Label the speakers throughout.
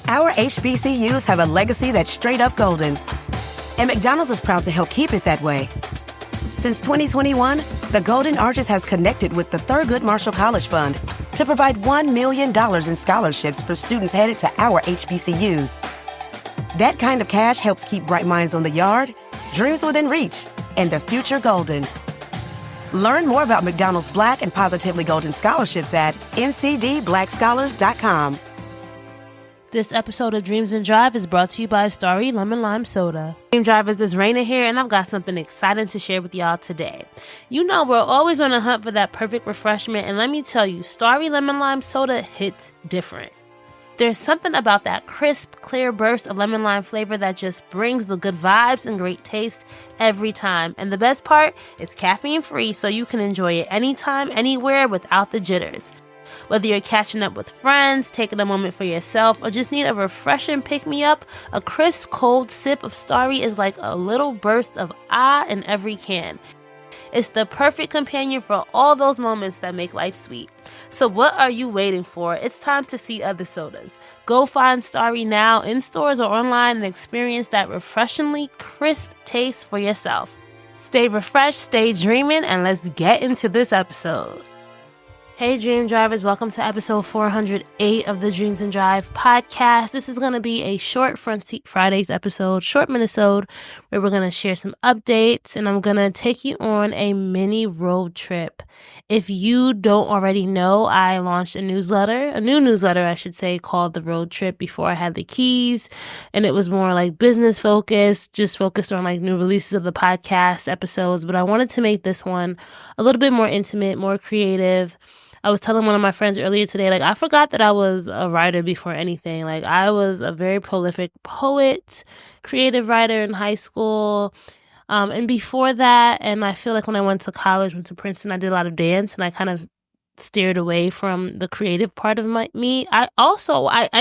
Speaker 1: Our HBCUs have a legacy that's straight up golden. And McDonald's is proud to help keep it that way. Since 2021, the Golden Arches has connected with the Thurgood Marshall College Fund to provide $1 million in scholarships for students headed to our HBCUs. That kind of cash helps keep bright minds on the yard, dreams within reach, and the future golden. Learn more about McDonald's Black and Positively Golden scholarships at mcdblackscholars.com.
Speaker 2: This episode of Dreams and Drive is brought to you by Starry Lemon Lime Soda. Dream Drivers, it's Raina here, and I've got something exciting to share with y'all today. You know we're always on a hunt for that perfect refreshment, and let me tell you, Starry Lemon Lime Soda hits different. There's something about that crisp, clear burst of lemon lime flavor that just brings the good vibes and great taste every time. And the best part, it's caffeine-free, so you can enjoy it anytime, anywhere without the jitters. Whether you're catching up with friends, taking a moment for yourself, or just need a refreshing pick-me-up, a crisp, cold sip of Starry is like a little burst of in every can. It's the perfect companion for all those moments that make life sweet. So what are you waiting for? It's time to see other sodas. Go find Starry now in stores or online and experience that refreshingly crisp taste for yourself. Stay refreshed, stay dreaming, and let's get into this episode. Hey Dream Drivers, welcome to episode 408 of the Dreams and Drive podcast. This is going to be a short Front Seat Fridays episode, short minisode, where we're going to share some updates and I'm going to take you on a mini road trip. If you don't already know, I launched a new newsletter, I should say, called The Road Trip before I had the keys. And it was more like business focused, just focused on like new releases of the podcast episodes. But I wanted to make this one a little bit more intimate, more creative. I was telling one of my friends earlier today, like, I forgot that I was a writer before anything. Like, I was a very prolific poet, creative writer in high school. And before that, and I feel like when I went to college, went to Princeton, I did a lot of dance and I kind of steered away from the creative part of me. I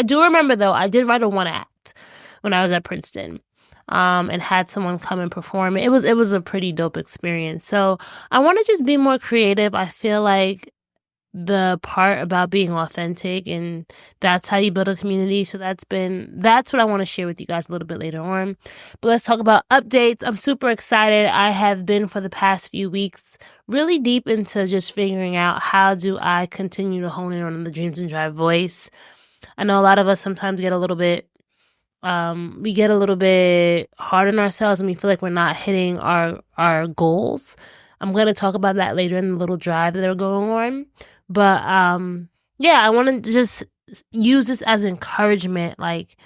Speaker 2: do remember, though, I did write a one act when I was at Princeton. And had someone come and perform. It was a pretty dope experience. So I want to just be more creative. I feel like the part about being authentic, and that's how you build a community. So that's what I want to share with you guys a little bit later on. But let's talk about updates. I'm super excited. I have been for the past few weeks really deep into just figuring out how do I continue to hone in on the Dreams and Drive voice. I know a lot of us sometimes get a little bit hard on ourselves and we feel like we're not hitting our goals. I'm going to talk about that later in the little drive that we're going on. But, I want to just use this as encouragement. Like,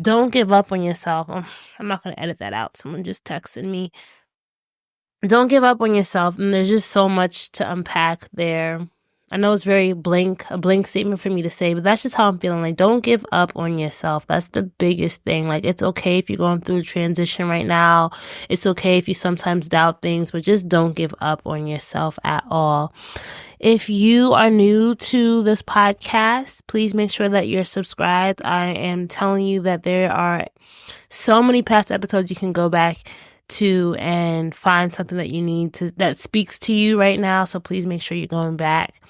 Speaker 2: don't give up on yourself. I'm not going to edit that out. Someone just texted me. Don't give up on yourself. And there's just so much to unpack there. I know it's a blank statement for me to say, but that's just how I'm feeling. Like, don't give up on yourself. That's the biggest thing. Like, it's okay if you're going through a transition right now. It's okay if you sometimes doubt things, but just don't give up on yourself at all. If you are new to this podcast, please make sure that you're subscribed. I am telling you that there are so many past episodes you can go back to and find something that you need that speaks to you right now. So please make sure you're going back.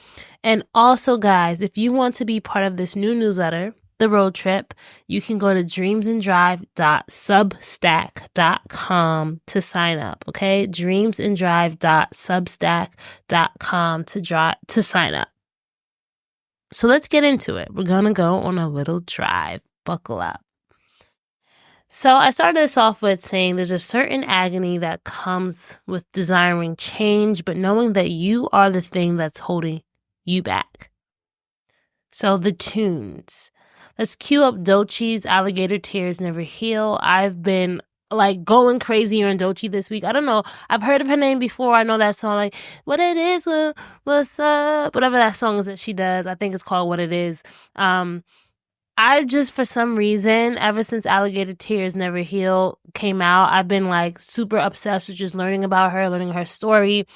Speaker 2: And also, guys, if you want to be part of this new newsletter, The Road Trip, you can go to dreamsanddrive.substack.com to sign up. Okay, dreamsanddrive.substack.com to sign up. So let's get into it. We're gonna go on a little drive. Buckle up. So I started this off with saying there's a certain agony that comes with desiring change, but knowing that you are the thing that's holding you back. So the tunes. Let's cue up Doechie's Alligator Tears Never Heal. I've been like going crazy on Doechii this week. I don't know. I've heard of her name before. I know that song, like, what it is, what's up, whatever that song is that she does. I think it's called What It Is. I just, for some reason, ever since Alligator Tears Never Heal came out, I've been like super obsessed with just learning about her, learning her story.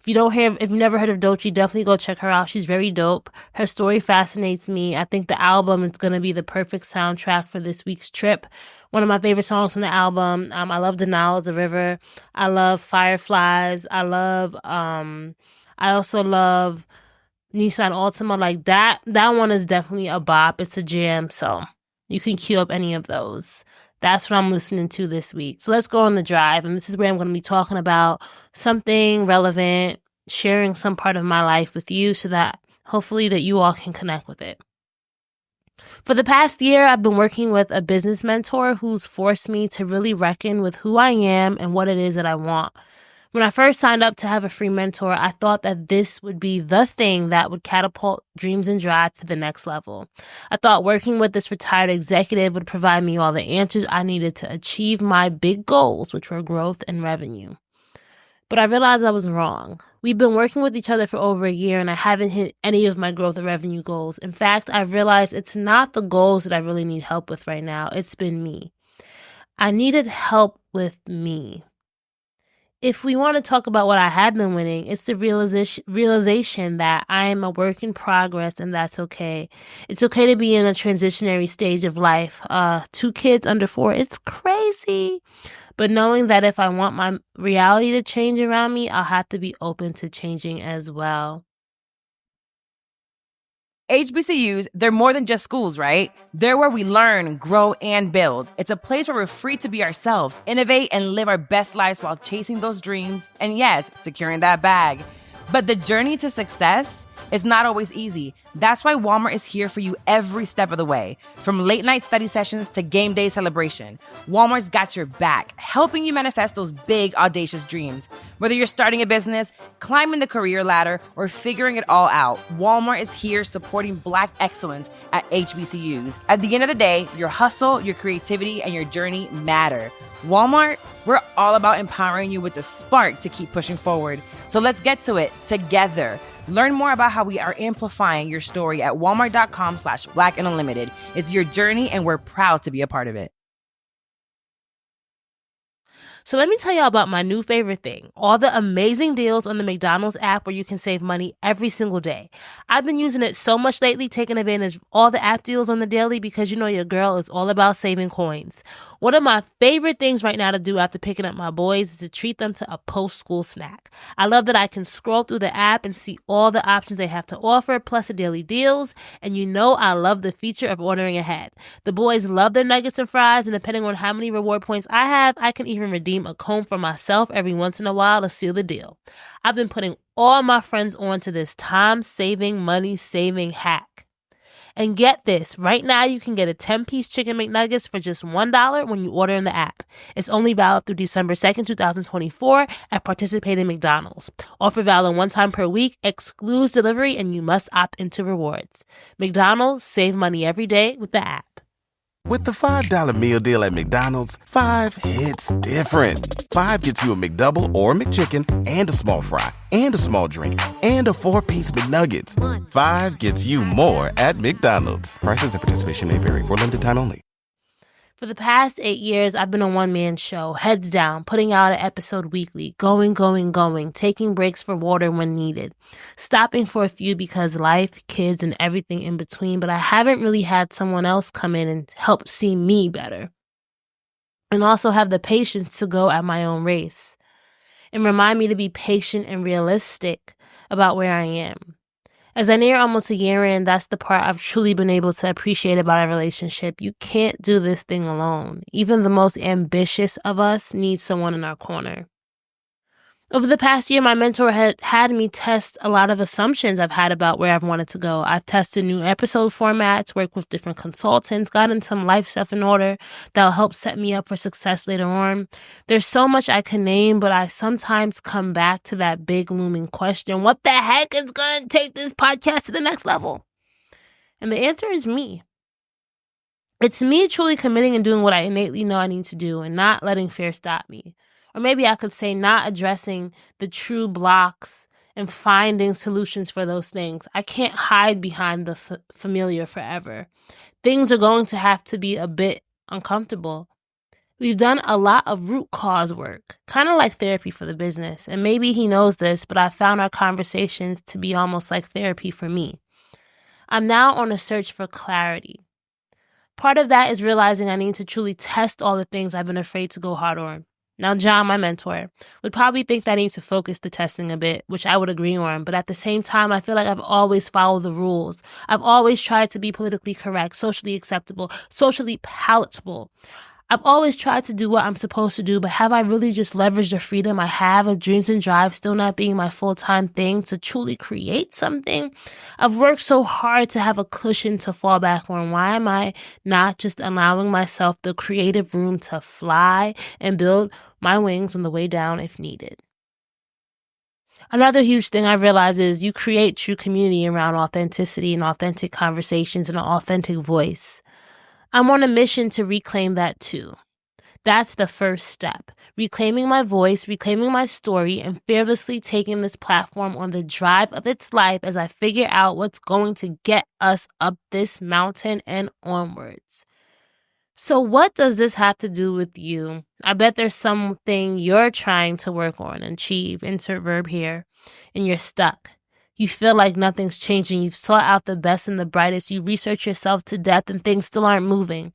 Speaker 2: If you've never heard of Doechii, definitely go check her out. She's very dope. Her story fascinates me. I think the album is going to be the perfect soundtrack for this week's trip. One of my favorite songs from the album. I love Denial is a River. I love Fireflies. I also love Nissan Altima. Like that one is definitely a bop. It's a jam. So You can queue up any of those. That's what I'm listening to this week. So let's go on the drive. And this is where I'm going to be talking about something relevant, sharing some part of my life with you so that hopefully that you all can connect with it. For the past year, I've been working with a business mentor who's forced me to really reckon with who I am and what it is that I want. When I first signed up to have a free mentor, I thought that this would be the thing that would catapult Dreams and Drive to the next level. I thought working with this retired executive would provide me all the answers I needed to achieve my big goals, which were growth and revenue. But I realized I was wrong. We've been working with each other for over a year and I haven't hit any of my growth or revenue goals. In fact, I've realized it's not the goals that I really need help with right now. It's been me. I needed help with me. If we want to talk about what I have been winning, it's the realization that I am a work in progress and that's okay. It's okay to be in a transitionary stage of life. 2 kids under 4, it's crazy. But knowing that if I want my reality to change around me, I'll have to be open to changing as well.
Speaker 3: HBCUs, they're more than just schools, right? They're where we learn, grow, and build. It's a place where we're free to be ourselves, innovate, and live our best lives while chasing those dreams and, yes, securing that bag. But the journey to success is not always easy. That's why Walmart is here for you every step of the way. From late night study sessions to game day celebration, Walmart's got your back, helping you manifest those big, audacious dreams. Whether you're starting a business, climbing the career ladder, or figuring it all out, Walmart is here supporting Black excellence at HBCUs. At the end of the day, your hustle, your creativity, and your journey matter. Walmart, we're all about empowering you with the spark to keep pushing forward. So let's get to it together. Learn more about how we are amplifying your story at walmart.com/Black and Unlimited. It's your journey and we're proud to be a part of it.
Speaker 2: So let me tell y'all about my new favorite thing, all the amazing deals on the McDonald's app where you can save money every single day. I've been using it so much lately, taking advantage of all the app deals on the daily because you know your girl is all about saving coins. One of my favorite things right now to do after picking up my boys is to treat them to a post-school snack. I love that I can scroll through the app and see all the options they have to offer, plus the daily deals, and you know I love the feature of ordering ahead. The boys love their nuggets and fries, and depending on how many reward points I have, I can even redeem a comb for myself every once in a while to seal the deal. I've been putting all my friends onto this time-saving, money-saving hack. And get this, right now you can get a 10-piece chicken McNuggets for just $1 when you order in the app. It's only valid through December 2nd, 2024 at participating McDonald's. Offer valid one time per week, excludes delivery, and you must opt into rewards. McDonald's, save money every day with the app.
Speaker 4: With the $5 meal deal at McDonald's, 5 hits different. 5 gets you a McDouble or McChicken and a small fry and a small drink and a 4-piece McNuggets. 5 gets you more at McDonald's. Prices and participation may vary. For limited time only.
Speaker 2: For the past 8 years, I've been a one-man show, heads down, putting out an episode weekly, going, taking breaks for water when needed, stopping for a few because life, kids, and everything in between, but I haven't really had someone else come in and help see me better, and also have the patience to go at my own race, and remind me to be patient and realistic about where I am. As I near almost a year in, that's the part I've truly been able to appreciate about our relationship. You can't do this thing alone. Even the most ambitious of us needs someone in our corner. Over the past year, my mentor had me test a lot of assumptions I've had about where I've wanted to go. I've tested new episode formats, worked with different consultants, gotten some life stuff in order that'll help set me up for success later on. There's so much I can name, but I sometimes come back to that big looming question, what the heck is going to take this podcast to the next level? And the answer is me. It's me truly committing and doing what I innately know I need to do and not letting fear stop me. Or maybe I could say not addressing the true blocks and finding solutions for those things. I can't hide behind the familiar forever. Things are going to have to be a bit uncomfortable. We've done a lot of root cause work, kind of like therapy for the business. And maybe he knows this, but I found our conversations to be almost like therapy for me. I'm now on a search for clarity. Part of that is realizing I need to truly test all the things I've been afraid to go hard on. Now, John, my mentor, would probably think that I need to focus the testing a bit, which I would agree on. But at the same time, I feel like I've always followed the rules. I've always tried to be politically correct, socially acceptable, socially palatable. I've always tried to do what I'm supposed to do, but have I really just leveraged the freedom I have of Dreams and Drive still not being my full-time thing to truly create something? I've worked so hard to have a cushion to fall back on. Why am I not just allowing myself the creative room to fly and build my wings on the way down if needed? Another huge thing I realize is you create true community around authenticity and authentic conversations and an authentic voice. I'm on a mission to reclaim that too. That's the first step. Reclaiming my voice, reclaiming my story, and fearlessly taking this platform on the drive of its life as I figure out what's going to get us up this mountain and onwards. So what does this have to do with you? I bet there's something you're trying to work on and achieve, insert verb here, and you're stuck. You feel like nothing's changing. You've sought out the best and the brightest. You research yourself to death and things still aren't moving.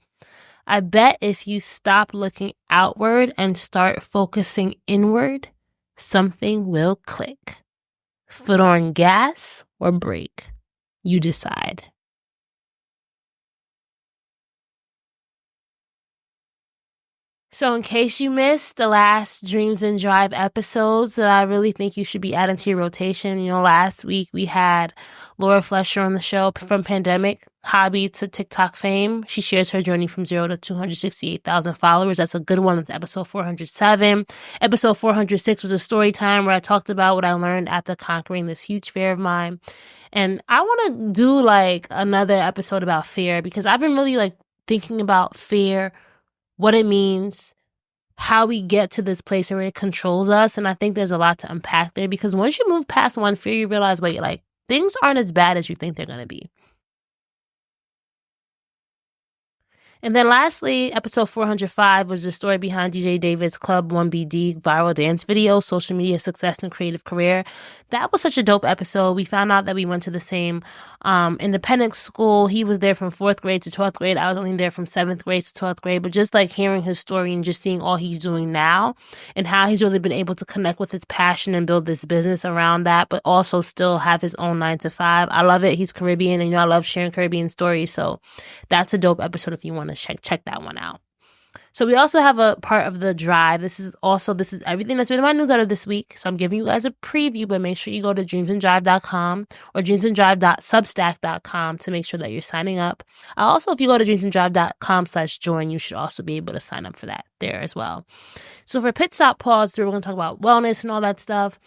Speaker 2: I bet if you stop looking outward and start focusing inward, something will click. Foot on gas or brake. You decide. So in case you missed the last Dreams and Drive episodes that I really think you should be adding to your rotation, last week we had Laura Flesher on the show from Pandemic Hobby to TikTok fame. She shares her journey from 0 to 268,000 followers. That's a good one. That's episode 407. Episode 406 was a story time where I talked about what I learned after conquering this huge fear of mine. And I want to do another episode about fear because I've been really thinking about fear, what it means, how we get to this place where it controls us. And I think there's a lot to unpack there because once you move past one fear, you realize, things aren't as bad as you think they're going to be. And then lastly, episode 405 was the story behind DJ David's Club 1BD viral dance video, social media success and creative career. That was such a dope episode. We found out that we went to the same independent school. He was there from 4th grade to 12th grade. I was only there from 7th grade to 12th grade. But just hearing his story and just seeing all he's doing now and how he's really been able to connect with his passion and build this business around that, but also still have his own 9-to-5. I love it. He's Caribbean and I love sharing Caribbean stories. So that's a dope episode if you want to check that one out. So we also have a part of the drive. This is everything that's been in my newsletter this week. So I'm giving you guys a preview, but make sure you go to dreamsanddrive.com or dreamsanddrive.substack.com to make sure that you're signing up. Also, if you go to dreamsanddrive.com/join, you should also be able to sign up for that there as well. So for Pit Stop Pause, we're going to talk about wellness and all that stuff.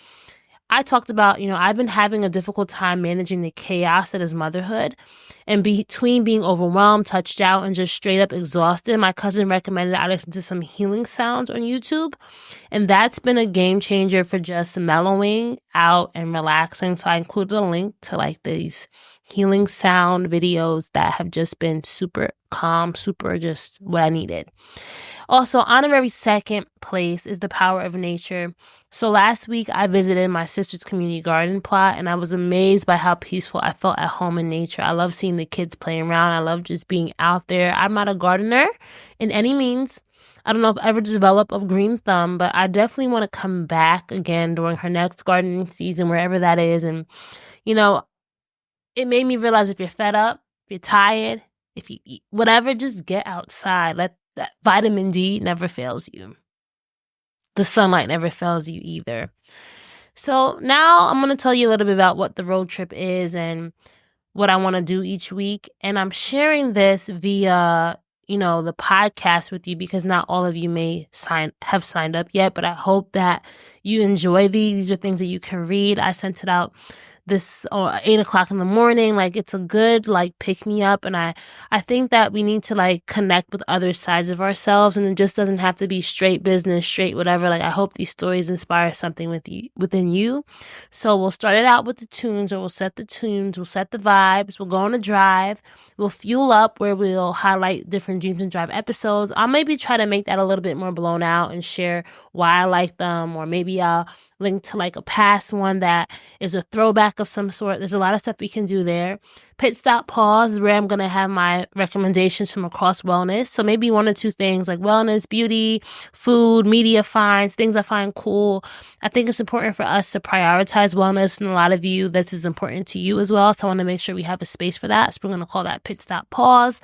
Speaker 2: I talked about, I've been having a difficult time managing the chaos that is motherhood. And between being overwhelmed, touched out, and just straight up exhausted, my cousin recommended I listen to some healing sounds on YouTube. And that's been a game changer for just mellowing out and relaxing. So I included a link to these healing sound videos that have just been super calm, super just what I needed. Also, honorary second place is The Power of Nature. So last week, I visited my sister's community garden plot, and I was amazed by how peaceful I felt at home in nature. I love seeing the kids playing around. I love just being out there. I'm not a gardener in any means. I don't know if I ever develop a green thumb, but I definitely want to come back again during her next gardening season, wherever that is. And, it made me realize if you're fed up, if you're tired, if you eat whatever, just get outside. Let that vitamin D never fails you. The sunlight never fails you either. So now I'm going to tell you a little bit about what the road trip is and what I want to do each week. And I'm sharing this via, the podcast with you because not all of you may have signed up yet, but I hope that you enjoy these. These are things that you can read. I sent it out this 8 o'clock in the morning. It's a good pick me up. And I think that we need to connect with other sides of ourselves, and it just doesn't have to be straight business, straight whatever. I hope these stories inspire something within you. So we'll start it out with the tunes, or we'll set the tunes, we'll set the vibes, we'll go on a drive, we'll fuel up where we'll highlight different Dreams and Drive episodes. I'll maybe try to make that a little bit more blown out and share why I like them, or maybe I'll link to like a past one that is a throwback of some sort. There's a lot of stuff we can do there. Pit Stop Pause is where I'm going to have my recommendations from across wellness. So maybe 1 or 2 things like wellness, beauty, food, media finds, things I find cool. I think it's important for us to prioritize wellness, and a lot of you, this is important to you as well. So I want to make sure we have a space for that. So we're going to call that Pit Stop Pause.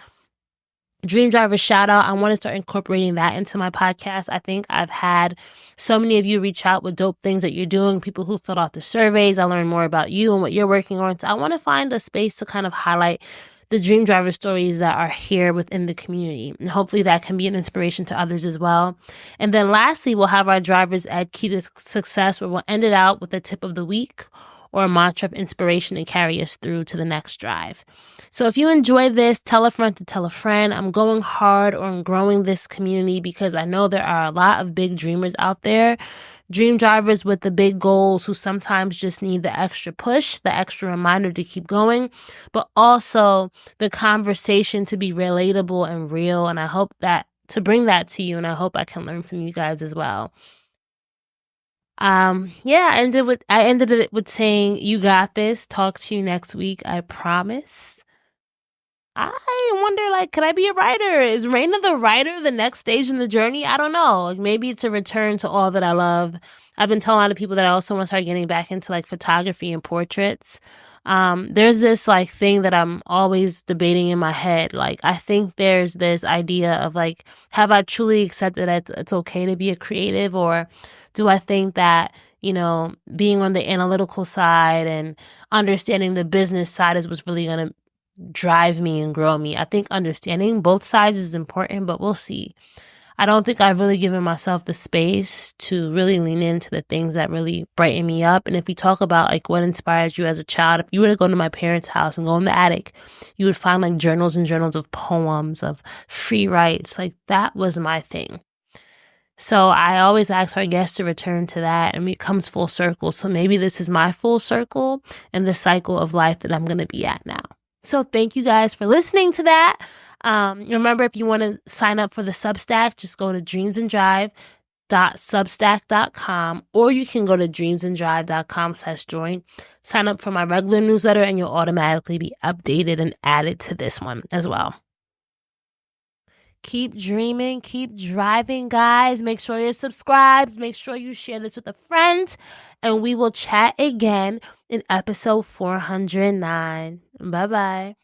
Speaker 2: Dream Driver shout out. I want to start incorporating that into my podcast. I think I've had so many of you reach out with dope things that you're doing, people who filled out the surveys. I learned more about you and what you're working on. So I want to find a space to kind of highlight the Dream Driver stories that are here within the community. And hopefully that can be an inspiration to others as well. And then lastly, we'll have our Driver's Ed Key to Success, where we'll end it out with a tip of the week or a mantra of inspiration to carry us through to the next drive. So if you enjoy this, tell a friend to tell a friend. I'm going hard on growing this community because I know there are a lot of big dreamers out there, dream drivers with the big goals who sometimes just need the extra push, the extra reminder to keep going, but also the conversation to be relatable and real. And I hope that to bring that to you, and I hope I can learn from you guys as well. I ended it with saying, you got this. Talk to you next week. I promise. I wonder, could I be a writer? Is Raina the writer the next stage in the journey? I don't know. Maybe it's a return to all that I love. I've been telling a lot of people that I also want to start getting back into photography and portraits. There's this thing that I'm always debating in my head. I think there's this idea of have I truly accepted that it's okay to be a creative, or do I think that, being on the analytical side and understanding the business side is what's really going to drive me and grow me? I think understanding both sides is important, but we'll see. I don't think I've really given myself the space to really lean into the things that really brighten me up. And if we talk about what inspires you as a child, if you were to go to my parents' house and go in the attic, you would find journals and journals of poems, of free writes. That was my thing. So I always ask our guests to return to that, and it comes full circle. So maybe this is my full circle and the cycle of life that I'm going to be at now. So thank you guys for listening to that. Remember, if you want to sign up for the Substack, just go to dreamsanddrive.substack.com, or you can go to dreamsanddrive.com/join. Sign up for my regular newsletter and you'll automatically be updated and added to this one as well. Keep dreaming, keep driving, guys. Make sure you're subscribed. Make sure you share this with a friend. And we will chat again in episode 409. Bye-bye.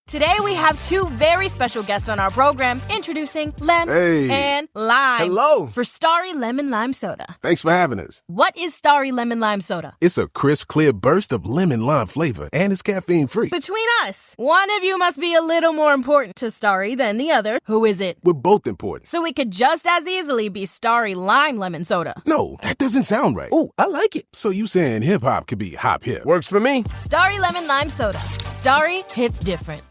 Speaker 5: Today we have 2 very special guests on our program, introducing Lem and Lime.
Speaker 6: Hello.
Speaker 5: For Starry Lemon Lime Soda.
Speaker 6: Thanks for having us.
Speaker 5: What is Starry Lemon Lime Soda?
Speaker 6: It's a crisp, clear burst of lemon lime flavor, and it's caffeine-free.
Speaker 5: Between us, one of you must be a little more important to Starry than the other. Who is it?
Speaker 6: We're both important.
Speaker 5: So we could just as easily be Starry Lime Lemon Soda.
Speaker 6: No, that doesn't sound right.
Speaker 7: Oh, I like it.
Speaker 6: So you saying hip-hop could be hop-hip?
Speaker 7: Works for me.
Speaker 5: Starry Lemon Lime Soda. Starry hits different.